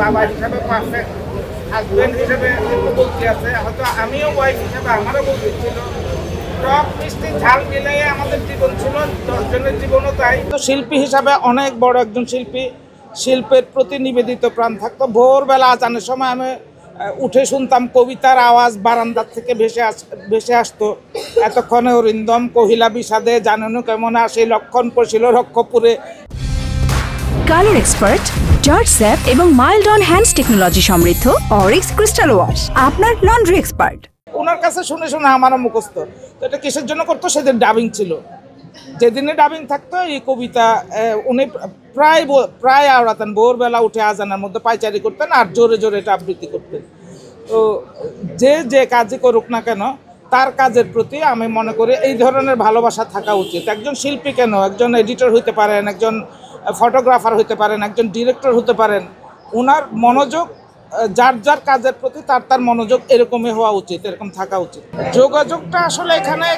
বাবা হিসাবে perfect, husband হিসাবে বলতে আছে, হয়তো আমিও ওয়াইফ হিসাবে আমারও বলতে ছিল। টক মিষ্টি ঝাল মিলিয়ে আমাদের জীবন ছিল, 10 জনের জীবনও তাই। তো শিল্পী হিসাবে অনেক বড় একজন শিল্পী, শিল্পের প্রতি নিবেদিত প্রাণ থাকতো। ভোরবেলা আজানের সময় আমি উঠে শুনতাম কবিতার আওয়াজ বারান্দার থেকে ভেসে আসতো। এতক্ষণে অরিন্দম কহিলা বিষাদে, জানেন কেমন আসে লক্ষণ পড়ছিল রক্ষপুরে। কালার এক্সপার্ট, জর্জ স্যাপ এবং মাইল্ড অন হ্যান্ডস টেকনোলজি সমৃদ্ধ অরিক্স ক্রিস্টাল ওয়াশ আপনার লন্ড্রি এক্সপার্ট। ওনার কাছে শুনে শুনে আমারও মুখস্থ। তো এটা কিসের জন্য করতো? সেদিন ডাবিং ছিল, যেদিনে ডাবিং থাকতো এই কবিতা উনি প্রায় আওড়াতেন। ভোরবেলা উঠে আজানের মধ্যে পায়চারি করতেন আর জোরে জোরে এটা আবৃত্তি করতেন। তো যে কাজই করুক না কেন তার কাজের প্রতি আমি মনে করি এই ধরনের ভালোবাসা থাকা উচিত। একজন শিল্পী কেন, একজন এডিটর হতে পারেন, একজন ফটোগ্রাফার হতে পারেন, একজন ডিরেক্টর হতে পারেন, ওনার মনোযোগ যার কাজের প্রতি তার মনোযোগ এরকমই হওয়া উচিত, এরকম থাকা উচিত। যোগাযোগটা আসলে এখানে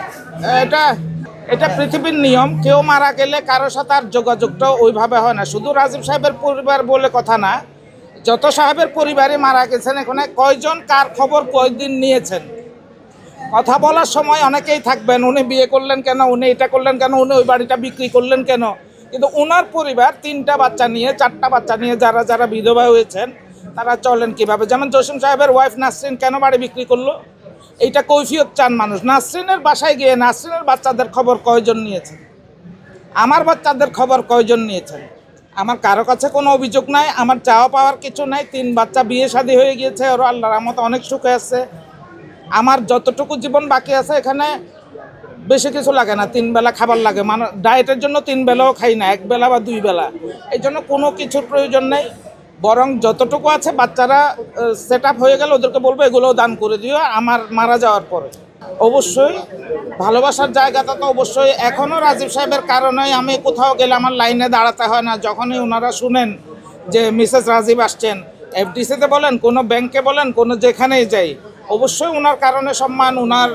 এটা পৃথিবীর নিয়ম। কেউ মারা গেলে কারোর সাথে আর যোগাযোগটা ওইভাবে হয় না। শুধু রাজীব সাহেবের পরিবার বলে কথা না, যত সাহেবের পরিবারে মারা গেছেন এখানে কয়জন কার খবর কয়দিন নিয়েছেন। কথা বলার সময় অনেকেই থাকবেন, উনি বিয়ে করলেন কেন, উনি এটা করলেন কেন, উনি ওই বাড়িটা বিক্রি করলেন কেন। কিন্তু ওনার পরিবার 3টা বাচ্চা নিয়ে 4টা বাচ্চা নিয়ে যারা বিধবা হয়েছেন তারা চলেন কিভাবে। যেমন জসিম সাহেবের ওয়াইফ নাসরিন কেন বাড়ি বিক্রি করলো, এইটা কৈফিয়ত চান মানুষ। নাসরিনের বাসায় গিয়ে নাসরিনের বাচ্চাদের খবর কয়জন নিয়েছেন, আমার বাচ্চাদের খবর কয়জন নিয়েছেন। আমার কারো কাছে কোনো অভিযোগ নাই, আমার চাওয়া পাওয়ার কিছু নাই। 3 বাচ্চা বিয়ে শাদী হয়ে গিয়েছে, ওরা আল্লাহর রহমতে অনেক সুখে আছে। আমার যতটুকু জীবন বাকি আছে এখানে বেশি কিছু লাগে না, 3 বেলা খাবার লাগে। মানে ডায়েটের জন্য 3 বেলাও খাই না, 1 বেলা বা 2 বেলা। এই জন্য কোনো কিছুর প্রয়োজন নেই। বরং যতটুকু আছে বাচ্চারা সেট আপ হয়ে গেলে ওদেরকে বলবো এগুলোও দান করে দিও আমার মারা যাওয়ার পরে। অবশ্যই ভালোবাসার জায়গাটা তো অবশ্যই এখনও রাজীব সাহেবের কারণেই আমি কোথাও গেলে আমার লাইনে দাঁড়াতে হয় না। যখনই ওনারা শুনেন যে মিসেস রাজীব আসছেন, এফডিসিতে বলেন, কোনো ব্যাংকে বলেন, কোনো যেখানেই যাই, অবশ্যই ওনার কারণে সম্মান, ওনার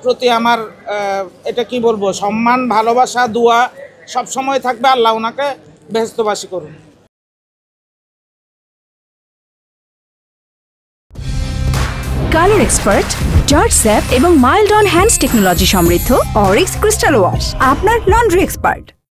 প্রতি আমার এটা কি বলবো, সম্মান, ভালোবাসা, দোয়া সব সময় থাকবে। আল্লাহ ওনাকে বেহেশতবাসী করুন। কালার এক্সপার্ট, জর্জ স্যাপ এবং মাইল্ড অন হ্যান্ডস টেকনোলজি সমৃদ্ধ অরিক্স ক্রিস্টাল ওয়াশ আপনার লন্ড্রি এক্সপার্ট।